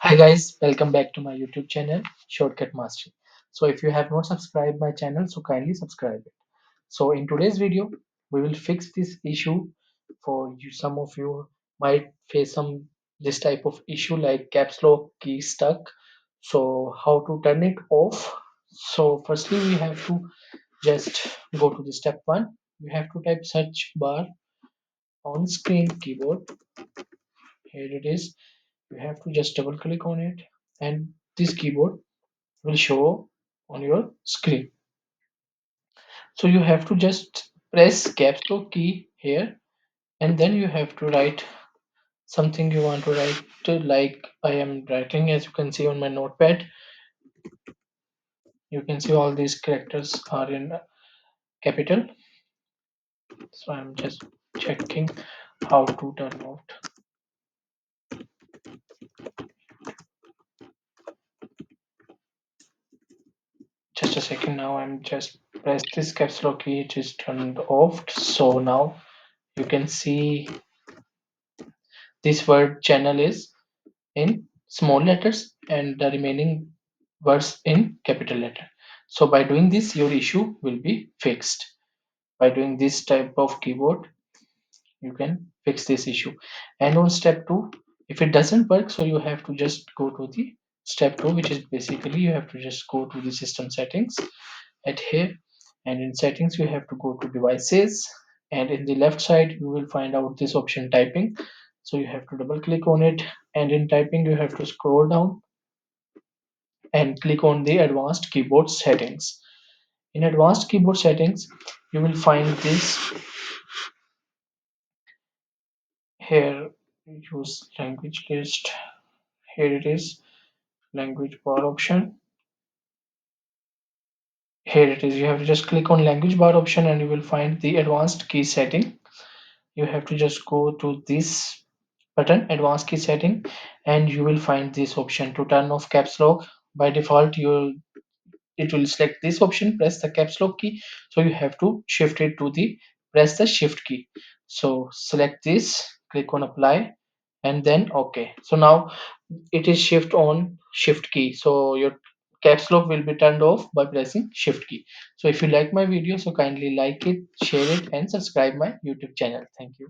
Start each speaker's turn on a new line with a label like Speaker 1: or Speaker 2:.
Speaker 1: Hi guys, welcome back to my YouTube channel Shortcut Mastery. So if you have not subscribed my channel, so kindly subscribe it. So in today's video, we will fix this issue for you. Some of you might face this type of issue like caps lock key stuck. So how to turn it off? So firstly, we have to just go to the step one. You have to type search bar on screen keyboard. Here it is. You have to just double click on it, and this keyboard will show on your screen. So you have to just press caps lock key here, and then you have to write something you want to write, like I am writing. As you can see on my notepad, you can see all these characters are in capital. So I'm just checking how to turn out. Just a second. Now I'm just press this caps lock key. It is turned off. So now you can see this word channel is in small letters and the remaining words in capital letter. So by doing this, your issue will be fixed. By doing this type of keyboard, you can fix this issue. And on step two, if it doesn't work, so you have to just go to the step two, which is basically you have to just go to the system settings at here, and in settings you have to go to devices, and in the left side you will find out this option typing. So you have to double click on it, and in typing you have to scroll down and click on the advanced keyboard settings. In advanced keyboard settings, you will find this here. Use language list. Here it is, language bar option. Here it is. You have to just click on language bar option and you will find the advanced key setting. You have to just go to this button, advanced key setting, and you will find this option to turn off caps lock. By default, it will select this option, press the caps lock key. So you have to shift it to the press the shift key. So select this, click on apply, and then okay. So now it is shift on shift key. So your caps lock will be turned off by pressing shift key. So if you like my video, so kindly like it, share it, and subscribe my YouTube channel. Thank you.